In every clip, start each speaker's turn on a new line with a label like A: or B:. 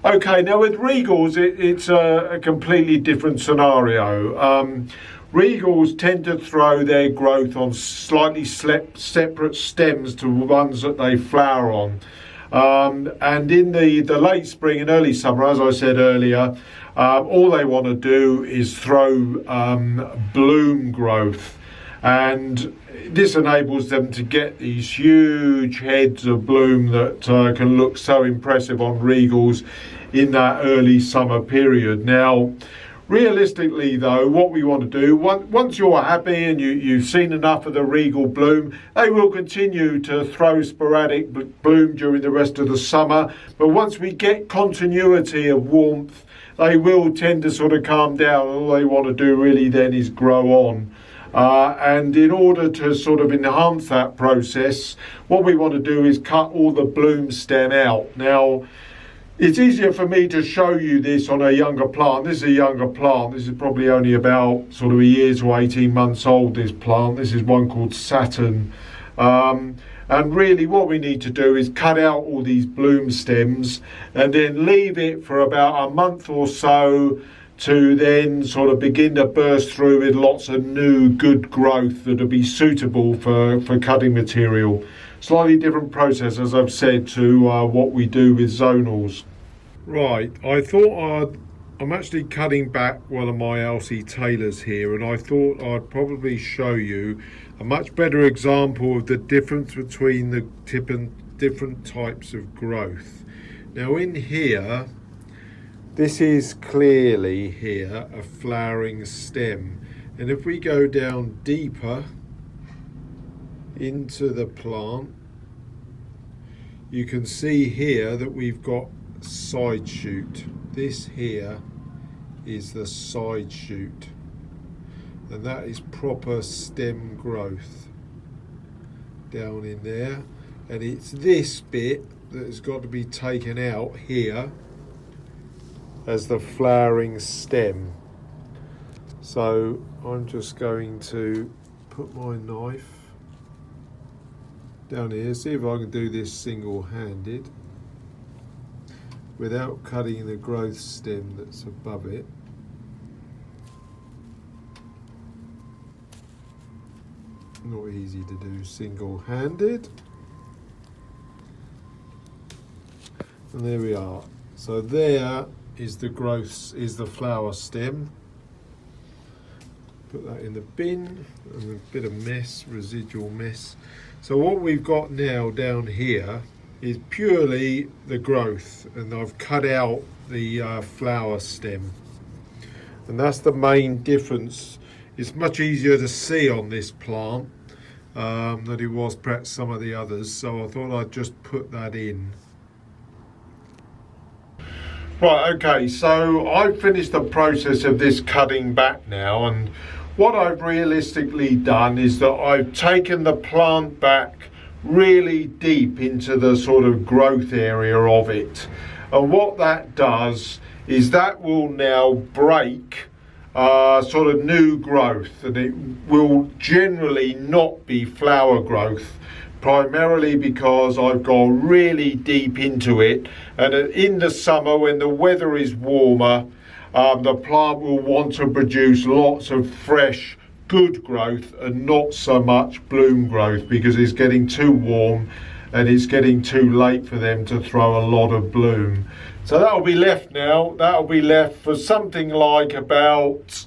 A: Okay, now with Regals, it's a completely different scenario. Regals tend to throw their growth on slightly separate stems to ones that they flower on. And in the late spring and early summer, as I said earlier, all they want to do is throw bloom growth. And this enables them to get these huge heads of bloom that can look so impressive on Regals in that early summer period. Now, realistically though, what we want to do, once you're happy and you've seen enough of the Regal bloom, they will continue to throw sporadic bloom during the rest of the summer. But once we get continuity of warmth, they will tend to sort of calm down. All they want to do really then is grow on. And in order to sort of enhance that process, what we want to do is cut all the bloom stem out. Now, it's easier for me to show you this on a younger plant. This is a younger plant. This is probably only about sort of a year to 18 months old, this plant. This is one called Saturn. And really what we need to do is cut out all these bloom stems and then leave it for about a month or so to then sort of begin to burst through with lots of new good growth that'll be suitable for cutting material. Slightly different process, as I've said, to what we do with zonals. Right, I'm actually cutting back one of my Elsie Taylors here, and I thought I'd probably show you a much better example of the difference between the different types of growth. Now in here, this is clearly here a flowering stem, and if we go down deeper into the plant, you can see here that we've got side shoot. This here is the side shoot, and that is proper stem growth down in there, and it's this bit that has got to be taken out here as the flowering stem. So I'm just going to put my knife down here, see if I can do this single-handed without cutting the growth stem that's above it. Not easy to do single-handed. And there we are. So there is the growth, is the flower stem. Put that in the bin, and a bit of mess, residual mess. So what we've got now down here is purely the growth, and I've cut out the flower stem. And that's the main difference. It's much easier to see on this plant than it was perhaps some of the others, so I thought I'd just put that in. Right, okay, so I've finished the process of this cutting back now, and what I've realistically done is that I've taken the plant back really deep into the sort of growth area of it. And what that does is that will now break sort of new growth, and it will generally not be flower growth, primarily because I've gone really deep into it. And in the summer, when the weather is warmer, the plant will want to produce lots of fresh, good growth and not so much bloom growth, because it's getting too warm and it's getting too late for them to throw a lot of bloom. So that'll be left now. That'll be left for something like about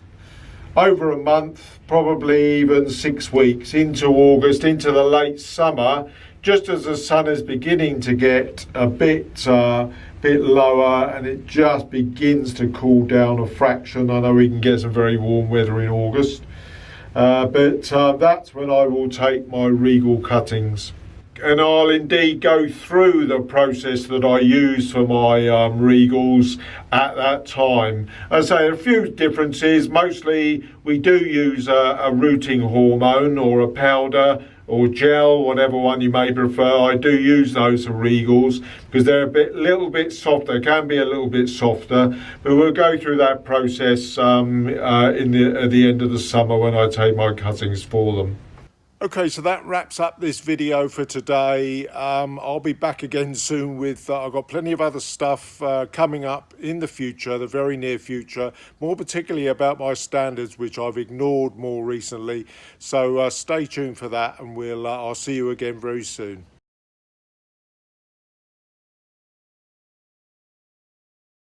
A: over a month, probably even 6 weeks, into August, into the late summer, just as the sun is beginning to get a bit lower and it just begins to cool down a fraction. I know we can get some very warm weather in August, but that's when I will take my Regal cuttings. And I'll indeed go through the process that I use for my Regals at that time. I say a few differences. Mostly we do use a rooting hormone or a powder or gel, whatever one you may prefer. I do use those for Regals because they're little bit softer, can be a little bit softer, but we'll go through that process at the end of the summer when I take my cuttings for them. Okay, so that wraps up this video for today. I'll be back again soon with, I've got plenty of other stuff coming up in the future, the very near future, more particularly about my standards, which I've ignored more recently. So stay tuned for that, and I'll see you again very soon.